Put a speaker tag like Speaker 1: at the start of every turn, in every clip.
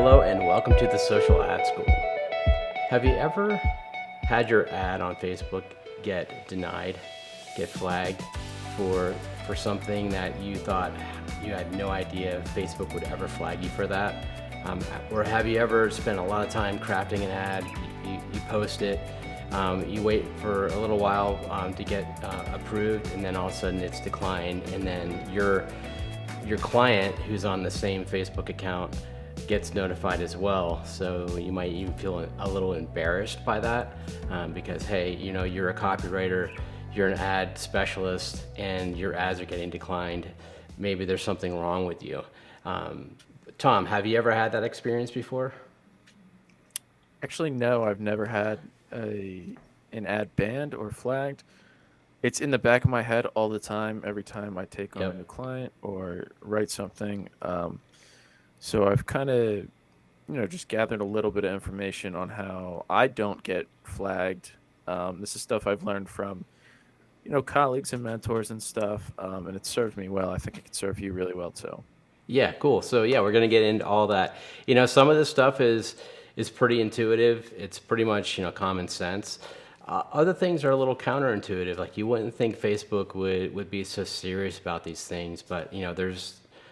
Speaker 1: Hello and welcome to the Social Ad School. Have you ever had your ad on Facebook get denied, get flagged for something that you thought you had no idea Facebook would ever flag you for that? Or have you ever spent a lot of time crafting an ad, you post it, you wait for a little while to get approved, and then all of a sudden it's declined, and then your client who's on the same Facebook account gets notified as well. So you might even feel a little embarrassed by that because, hey, you're a copywriter, you're an ad specialist, and your ads are getting declined. Maybe there's something wrong with you. Tom, have you ever had that experience before?
Speaker 2: Actually, no, I've never had an ad banned or flagged. It's in the back of my head all the time, every time I take on a
Speaker 1: Yep.
Speaker 2: new client or write something. So I've kind of, just gathered a little bit of information on how I don't get flagged. This is stuff I've learned from, colleagues and mentors and stuff, and it served me well. I think it could serve you really well too.
Speaker 1: Yeah, cool. So yeah, we're gonna get into all that. Some of this stuff is pretty intuitive. It's pretty much common sense. Other things are a little counterintuitive. Like you wouldn't think Facebook would be so serious about these things, but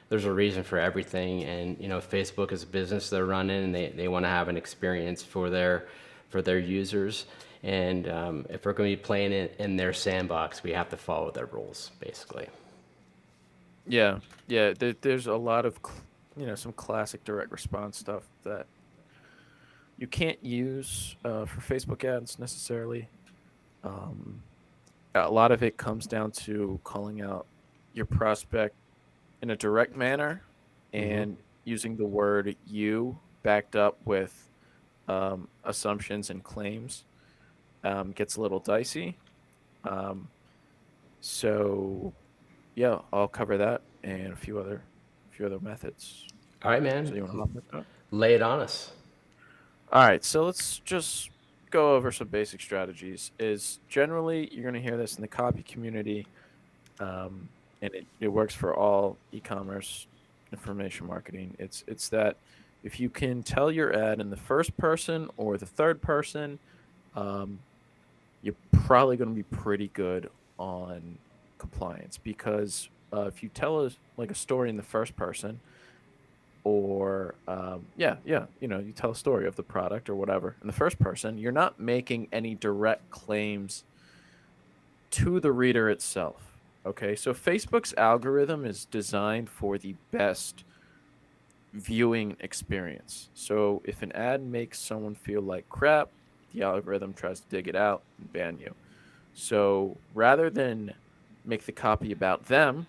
Speaker 1: there's a reason for everything. And Facebook is a business they're running, and they want to have an experience for their users. And if we're going to be playing it in their sandbox, we have to follow their rules, basically.
Speaker 2: Yeah, yeah. There's a lot of, some classic direct response stuff that you can't use for Facebook ads necessarily. Um, a lot of it comes down to calling out your prospect in a direct manner
Speaker 1: Hmm.
Speaker 2: and using the word you backed up with assumptions and claims gets a little dicey. Um, so yeah, I'll cover that and a few other methods.
Speaker 1: All right,
Speaker 2: So
Speaker 1: man,
Speaker 2: you want to hop into that?
Speaker 1: lay it on us.
Speaker 2: All right, so let's just go over some basic strategies. Is generally you're going to hear this in the copy community, and it works for all e-commerce information marketing. It's that if you can tell your ad in the first person or the third person, um, you're probably going to be pretty good on compliance because if you tell a story in the first person or you tell a story of the product or whatever in the first person, you're not making any direct claims to the reader itself. Okay, so Facebook's algorithm is designed for the best viewing experience. So if an ad makes someone feel like crap, the algorithm tries to dig it out and ban you. So rather than make the copy about them,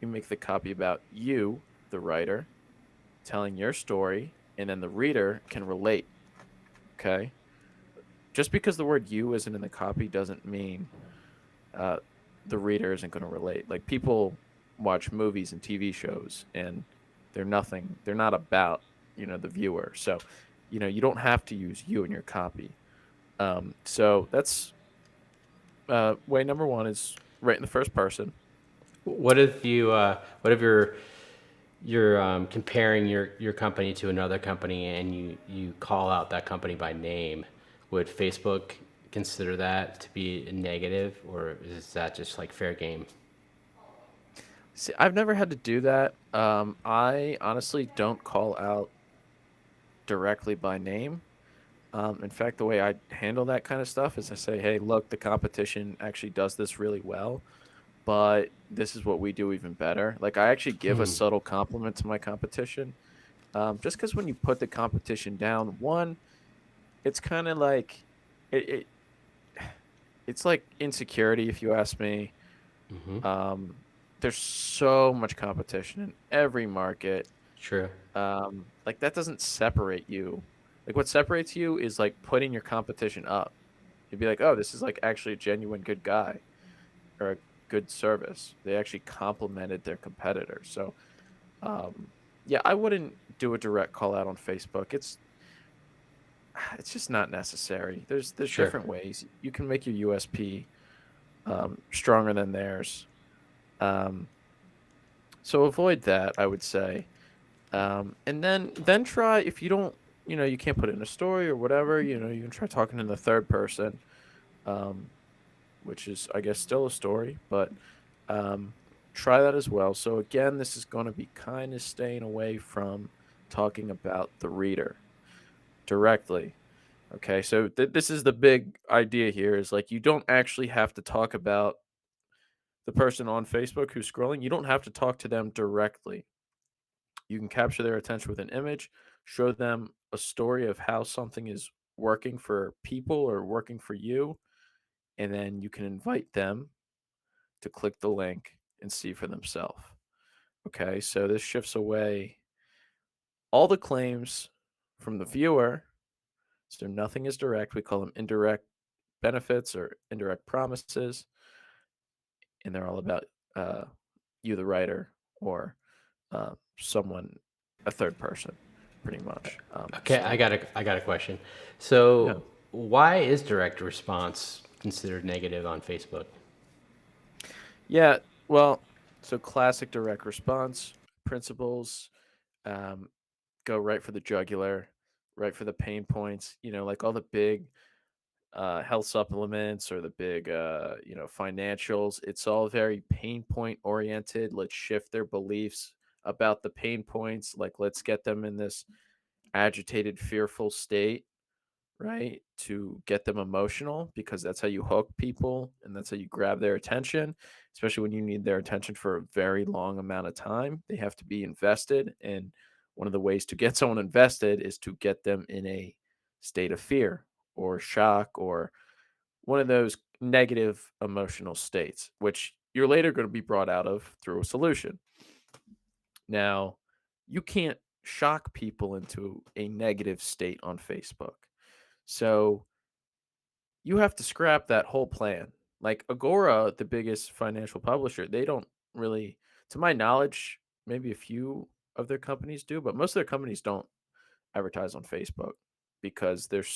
Speaker 2: you make the copy about you, the writer, telling your story, and then the reader can relate. Okay. Just because the word you isn't in the copy doesn't mean uh, the reader isn't going to relate. Like people watch movies and TV shows and they're not about, the viewer. So, you don't have to use you in your copy. So that's way number one is right in the first person.
Speaker 1: What if you're comparing your company to another company and you call out that company by name? Would Facebook consider that to be a negative, or is that just like fair game?
Speaker 2: See, I've never had to do that. I honestly don't call out directly by name. In fact, the way I handle that kind of stuff is I say, hey, look, the competition actually does this really well, but this is what we do even better. Like, I actually give a
Speaker 1: Hmm.
Speaker 2: subtle compliment to my competition. Just because when you put the competition down, one, it's kind of like it, it's like insecurity, if you ask me.
Speaker 1: Hmm.
Speaker 2: Um, there's so much competition in every market.
Speaker 1: True.
Speaker 2: Like that doesn't separate you. Like what separates you is like putting your competition up. You'd be like, oh, this is like actually a genuine good guy or a good service. They actually complimented their competitors. So, um, yeah, I wouldn't do a direct call out on Facebook. It's just not necessary. There's
Speaker 1: Sure.
Speaker 2: different ways you can make your USP stronger than theirs. Um, so avoid that. I would say. And then try, if you don't, you can't put it in a story or whatever, you can try talking in the third person, um, which is, I guess, still a story, but um, try that as well. So again, this is going to be kind of staying away from talking about the reader directly. Okay, so this is the big idea here, is like you don't actually have to talk about the person on Facebook who's scrolling. You don't have to talk to them directly. You can capture their attention with an image, show them a story of how something is working for people or working for you, and then you can invite them to click the link and see for themselves. Okay, so this shifts away all the claims from the viewer. So nothing is direct. We call them indirect benefits or indirect promises, and they're all about uh, you, the writer, or someone, a third person, pretty much.
Speaker 1: Okay, I got a question.
Speaker 2: Yeah.
Speaker 1: So, why is direct response considered negative on Facebook?
Speaker 2: Yeah, well, so classic direct response principles, um, go right for the jugular, right for the pain points. Like all the big health supplements or the big financials. It's all very pain point oriented. Let's shift their beliefs about the pain points. Like let's get them in this agitated, fearful state, right? To get them emotional, because that's how you hook people and that's how you grab their attention, especially when you need their attention for a very long amount of time. They have to be invested. And one of the ways to get someone invested is to get them in a state of fear or shock or one of those negative emotional states, which you're later going to be brought out of through a solution. Now, you can't shock people into a negative state on Facebook. So you have to scrap that whole plan. Like Agora, the biggest financial publisher, they don't really, to my knowledge, maybe a few of their companies do, but most of their companies don't advertise on Facebook because there's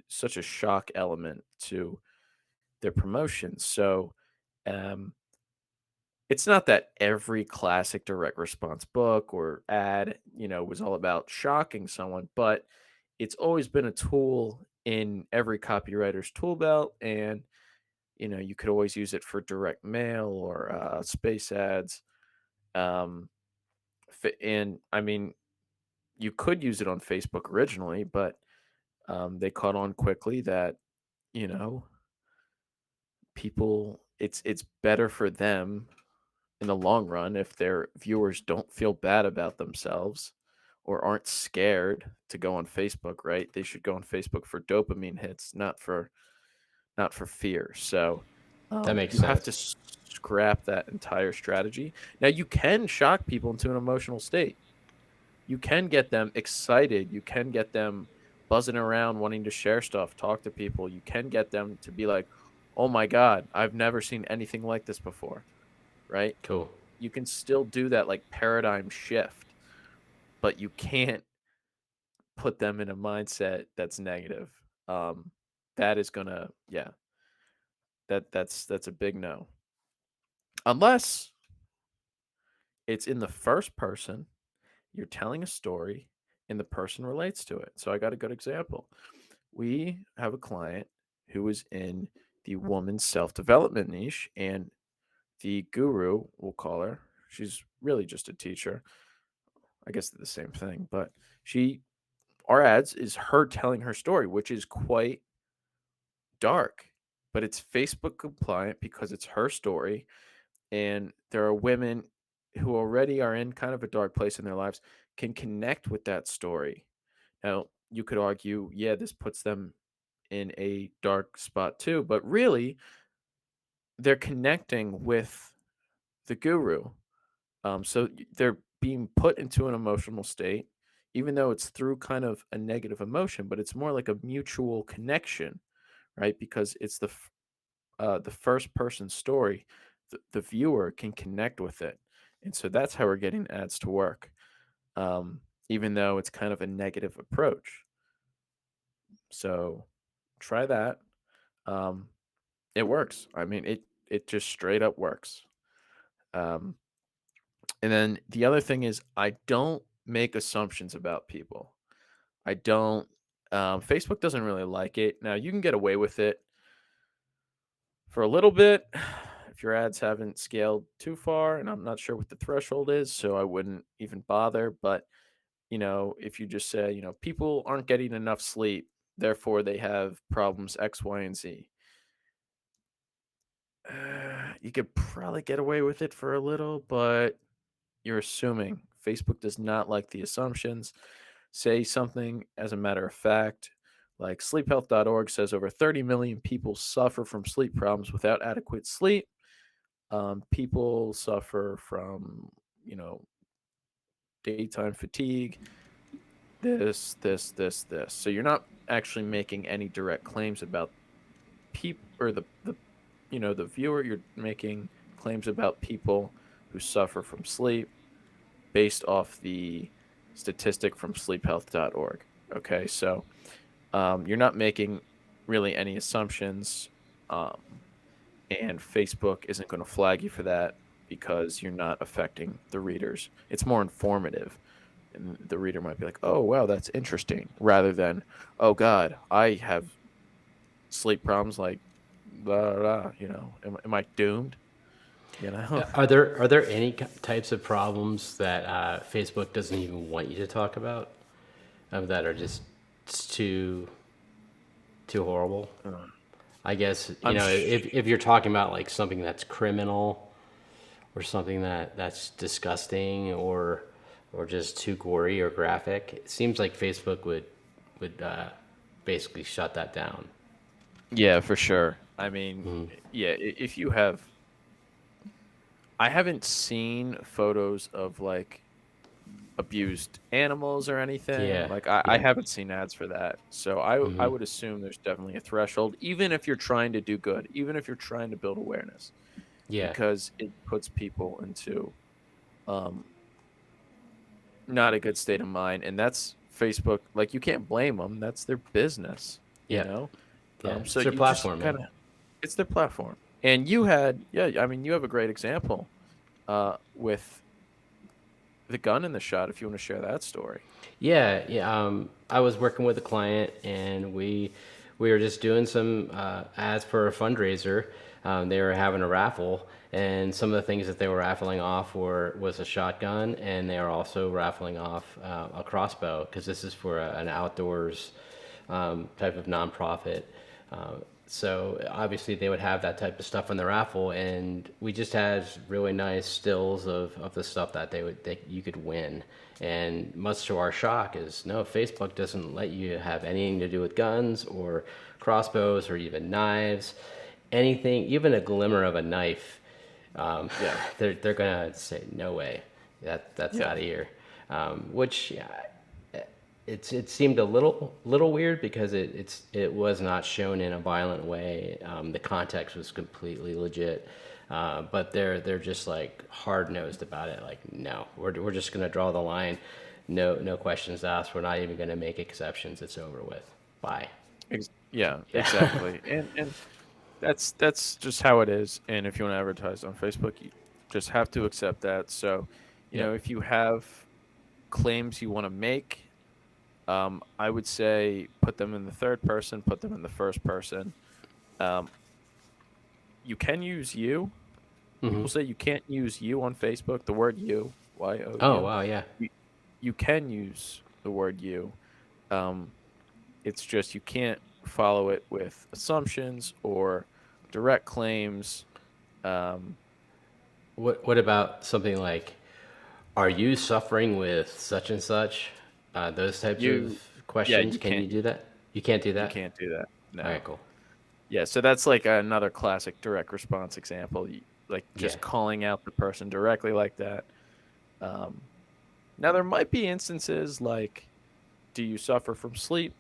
Speaker 2: such a shock element to their promotions. So um, it's not that every classic direct response book or ad, was all about shocking someone, but it's always been a tool in every copywriter's tool belt. And, you could always use it for direct mail or space ads. Um, and I mean, you could use it on Facebook originally, but they caught on quickly that, you know, people, it's better for them in the long run if their viewers don't feel bad about themselves or aren't scared to go on Facebook, right? They should go on Facebook for dopamine hits, not for fear. So
Speaker 1: That makes
Speaker 2: you have to
Speaker 1: sense.
Speaker 2: scrap that entire strategy. Now you can shock people into an emotional state. You can get them excited. You can get them buzzing around, wanting to share stuff, talk to people. You can get them to be like, "Oh my god, I've never seen anything like this before." Right?
Speaker 1: Cool.
Speaker 2: You can still do that like paradigm shift, but you can't put them in a mindset that's negative. Um, that is gonna, yeah, that's a big no. Unless it's in the first person, you're telling a story and the person relates to it. So I got a good example. We have a client who is in the woman's self-development niche, and the guru, we'll call her, she's really just a teacher. I guess they're the same thing, but she our ads is her telling her story, which is quite dark, but it's Facebook compliant because it's her story. And there are women who already are in kind of a dark place in their lives can connect with that story. Now, you could argue, yeah, this puts them in a dark spot too, but really, they're connecting with the guru. They're being put into an emotional state, even though it's through kind of a negative emotion, but it's more like a mutual connection, right? Because it's the first person story. The viewer can connect with it, and so that's how we're getting ads to work. Even though it's kind of a negative approach. So try that. Um, it works. I mean, it just straight up works. Um, And then the other thing is I don't make assumptions about people. I don't. Facebook doesn't really like it. Now you can get away with it for a little bit if your ads haven't scaled too far, and I'm not sure what the threshold is, so I wouldn't even bother. But if you just say, people aren't getting enough sleep, therefore they have problems X, Y, and Z. You could probably get away with it for a little, but you're assuming. Facebook does not like the assumptions. Say something as a matter of fact, like sleephealth.org says over 30 million people suffer from sleep problems without adequate sleep. People suffer from, you know, daytime fatigue, this. So you're not actually making any direct claims about people or the viewer. You're making claims about people who suffer from sleep based off the statistic from sleephealth.org. Okay, so you're not making really any assumptions, um, and Facebook isn't going to flag you for that because you're not affecting the readers. It's more informative, and the reader might be like, "Oh, wow, that's interesting," rather than, "Oh God, I have sleep problems like blah blah, blah. Am I doomed?" You know.
Speaker 1: Are there any types of problems that Facebook doesn't even want you to talk about, that are just too horrible?
Speaker 2: Uh,
Speaker 1: I guess
Speaker 2: I'm
Speaker 1: if you're talking about like something that's criminal or something that's disgusting or just too gory or graphic, it seems like Facebook would basically shut that down.
Speaker 2: Yeah, for sure. I mean,
Speaker 1: Hmm.
Speaker 2: yeah, if you have, I haven't seen photos of like abused animals or anything.
Speaker 1: Yeah,
Speaker 2: Like I
Speaker 1: yeah,
Speaker 2: haven't seen ads for that. So I
Speaker 1: hmm,
Speaker 2: would assume there's definitely a threshold, even if you're trying to do good, even if you're trying to build awareness,
Speaker 1: yeah,
Speaker 2: because it puts people into um not a good state of mind, and that's Facebook. Like you can't blame them. That's their business, you
Speaker 1: yeah,
Speaker 2: know.
Speaker 1: yeah.
Speaker 2: So
Speaker 1: It's their
Speaker 2: you just
Speaker 1: platform, man.
Speaker 2: kind of, it's their platform. And you had, yeah, I mean, you have a great example with the gun in the shot. If you want to share that story.
Speaker 1: Yeah, yeah. I was working with a client, and we were just doing some ads for a fundraiser. They were having a raffle, and some of the things that they were raffling off was a shotgun, and they are also raffling off a crossbow because this is for an outdoors type of nonprofit. Uh, so obviously they would have that type of stuff on the raffle, and we just had really nice stills of the stuff that you could win. And much to our shock is no, Facebook doesn't let you have anything to do with guns or crossbows or even knives, anything, even a glimmer of a knife. Um,
Speaker 2: Yeah,
Speaker 1: they're gonna say no way, that's
Speaker 2: yeah,
Speaker 1: out of here. Which yeah, it seemed a little weird because it was not shown in a violent way. The context was completely legit, but they're just like hard nosed about it. Like no, we're just gonna draw the line. No questions asked. We're not even gonna make exceptions. It's over with. Bye.
Speaker 2: yeah,
Speaker 1: Yeah.
Speaker 2: exactly. And that's just how it is. And if you want to advertise on Facebook, you just have to accept that. So,
Speaker 1: Yep.
Speaker 2: if you have claims you want to make, I would say put them in the third person, put them in the first person. Um, you can use you.
Speaker 1: Hmm.
Speaker 2: People say you can't use you on Facebook, the word you,
Speaker 1: Oh
Speaker 2: YOU.
Speaker 1: wow, yeah.
Speaker 2: You can use the word you. Um, it's just you can't follow it with assumptions or direct claims. Um,
Speaker 1: What about something like, are you suffering with such and such? Those types of
Speaker 2: you, yeah,
Speaker 1: questions. Can you do that? You can't do
Speaker 2: you
Speaker 1: that.
Speaker 2: can't do that.
Speaker 1: All
Speaker 2: No.
Speaker 1: right, cool.
Speaker 2: Yeah, so that's like another classic direct response example. Like
Speaker 1: Yeah.
Speaker 2: just calling out the person directly like that. Um, Now there might be instances like, do you suffer from sleep,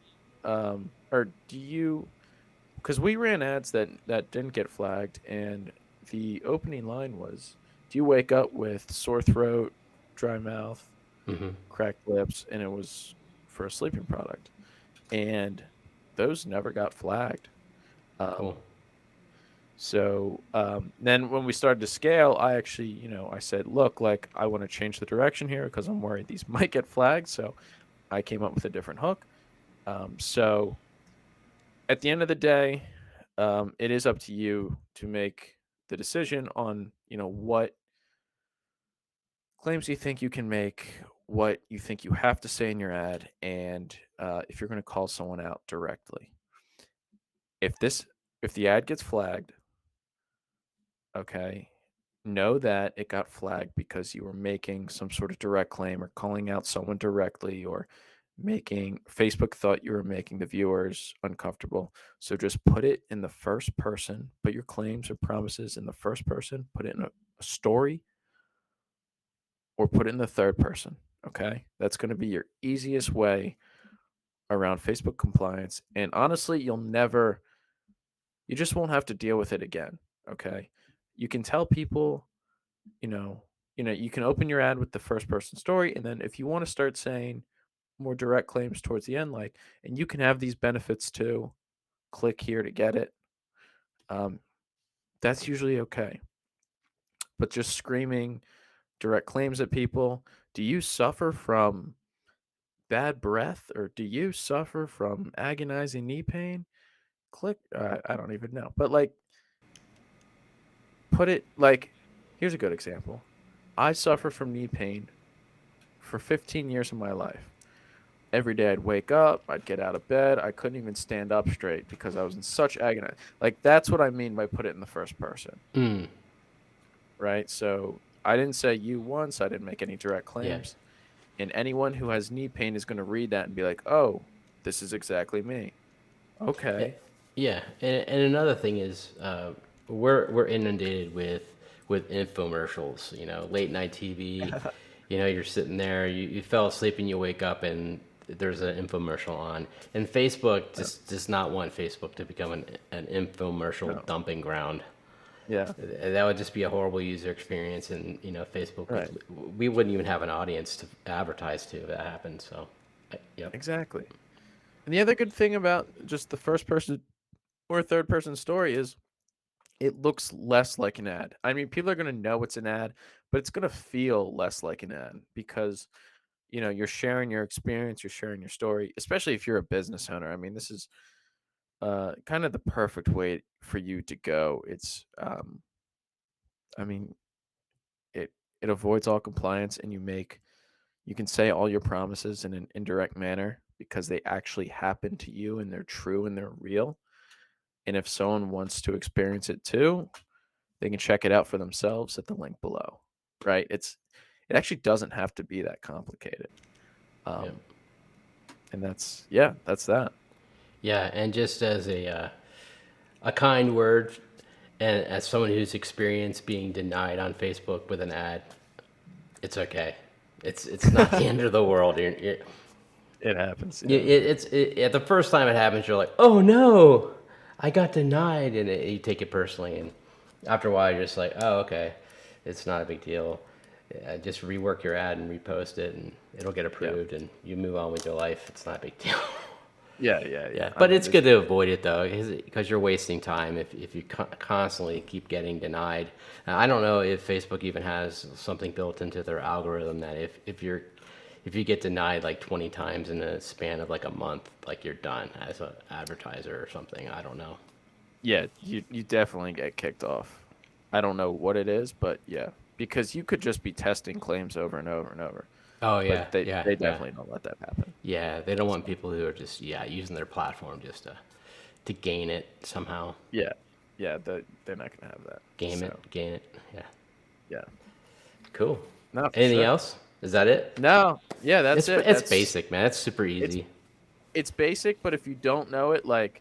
Speaker 2: or do you? Because we ran ads that didn't get flagged, and the opening line was, "Do you wake up with sore throat, dry mouth,
Speaker 1: Hmm.
Speaker 2: cracked lips?" And it was for a sleeping product, and those never got flagged.
Speaker 1: Cool.
Speaker 2: Um, So then when we started to scale, I actually, I said, look, like I want to change the direction here because I'm worried these might get flagged. So I came up with a different hook. So at the end of the day, it is up to you to make the decision on, what claims you think you can make, what you think you have to say in your ad, and if you're going to call someone out directly. If this, if the ad gets flagged, okay, know that it got flagged because you were making some sort of direct claim or calling out someone directly or making Facebook thought you were making the viewers uncomfortable. So just put it in the first person, put your claims or promises in the first person, put it in a story or put it in the third person. Okay. That's going to be your easiest way around Facebook compliance. And honestly, you just won't have to deal with it again. Okay. You can tell people, you know, you can open your ad with the first person story. And then if you want to start saying more direct claims towards the end, like, and you can have these benefits too, click here to get it. Um, that's usually okay. But just screaming direct claims at people, do you suffer from bad breath or do you suffer from agonizing knee pain? Click, I don't even know. But like, put it like, here's a good example. I suffer from knee pain for 15 years of my life. Every day I'd wake up, I'd get out of bed, I couldn't even stand up straight because I was in such agony. Like that's what I mean by put it in the first person,
Speaker 1: Mm,
Speaker 2: right? So I didn't say you once, I didn't make any direct
Speaker 1: yeah.
Speaker 2: claims. And anyone who has knee pain is going to read that and be like, "Oh, this is exactly me."
Speaker 1: Eh,
Speaker 2: Okay.
Speaker 1: Yeah, and another thing is we're inundated with infomercials. Late night TV. You're sitting there, you fell asleep, and you wake up, and there's an infomercial on. And Facebook
Speaker 2: No,
Speaker 1: just does not want Facebook to become an infomercial
Speaker 2: no.
Speaker 1: dumping ground.
Speaker 2: Yeah.
Speaker 1: That would just be a horrible user experience, and Facebook
Speaker 2: Right.
Speaker 1: we wouldn't even have an audience to advertise to if that happened. So, yep.
Speaker 2: Exactly. And the other good thing about just the first person or third person story is it looks less like an ad. I mean, people are going to know it's an ad, but it's going to feel less like an ad because, you're sharing your experience, you're sharing your story, especially if you're a business owner. I mean, this is kind of the perfect way for you to go. I mean, it it avoids all compliance, and you can say all your promises in an indirect manner because they actually happen to you and they're true and they're real. And if someone wants to experience it too, they can check it out for themselves at the link below. Right? It actually doesn't have to be that complicated.
Speaker 1: Yep.
Speaker 2: Um, and that's that.
Speaker 1: Yeah, and just as a kind word, and as someone who's experienced being denied on Facebook with an ad, it's okay. It's not the end of the world.
Speaker 2: It happens.
Speaker 1: You-
Speaker 2: Yeah.
Speaker 1: at the first time it happens, you're like, oh no, I got denied, and you take it personally. And after a while, you're just like, oh okay, it's not a big deal. Just rework your ad and repost it, and it'll get
Speaker 2: Yeah.
Speaker 1: approved, and you move on with your life. It's not a big deal.
Speaker 2: Yeah. Yeah.
Speaker 1: Yeah,
Speaker 2: Yeah. I
Speaker 1: but
Speaker 2: mean,
Speaker 1: it's good to avoid it though, because you're wasting time if you constantly keep getting denied. I don't know if Facebook even has something built into their algorithm that if you get denied like 20 times in a span of like a month, like you're done as an advertiser or something. I don't know.
Speaker 2: yeah, you definitely get kicked off. I don't know what it is, but yeah, because you could just be testing claims over and over and over,
Speaker 1: Oh
Speaker 2: but
Speaker 1: yeah, yeah,
Speaker 2: they
Speaker 1: yeah,
Speaker 2: definitely don't let that happen.
Speaker 1: yeah. They don't want
Speaker 2: So
Speaker 1: people who are just using their platform just to gain it somehow,
Speaker 2: yeah, yeah, they're not gonna have that. So
Speaker 1: gain it. Yeah,
Speaker 2: yeah,
Speaker 1: cool.
Speaker 2: no, for
Speaker 1: Anything
Speaker 2: sure.
Speaker 1: else? Is that it?
Speaker 2: No, yeah, that's it.
Speaker 1: It's basic, man. It's super
Speaker 2: It's
Speaker 1: easy.
Speaker 2: it's basic, but if you don't know it, like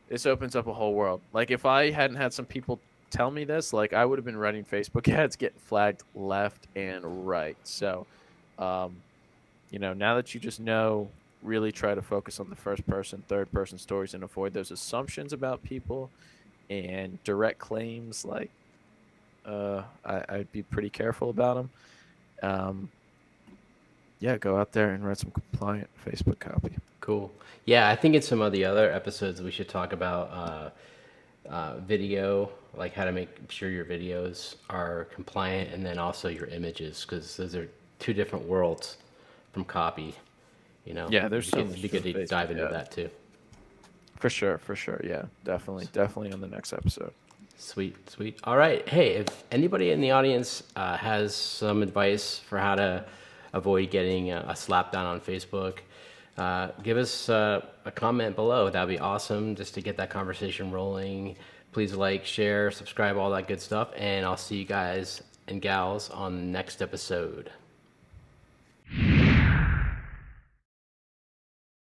Speaker 2: this opens up a whole world. Like if I hadn't had some people tell me this, like I would have been running Facebook ads getting flagged left and right. So, um, now that you just know, really try to focus on the first person, third person stories and avoid those assumptions about people and direct claims. Like, I'd be pretty careful about them. Um, yeah, go out there and write some compliant Facebook copy.
Speaker 1: Cool. Yeah, I think in some of the other episodes we should talk about video, like how to make sure your videos are compliant, and then also your images, because those are two different worlds from copy.
Speaker 2: Yeah, there's so
Speaker 1: It'd
Speaker 2: much
Speaker 1: be good
Speaker 2: to
Speaker 1: to
Speaker 2: Facebook,
Speaker 1: dive into
Speaker 2: yeah.
Speaker 1: that too.
Speaker 2: For sure, for sure. Yeah, definitely on the next episode.
Speaker 1: Sweet, sweet. All right. Hey, if anybody in the audience has some advice for how to avoid getting a slap down on Facebook, give us a comment below. That'd be awesome, just to get that conversation rolling. Please like, share, subscribe, all that good stuff. And I'll see you guys and gals on the next episode.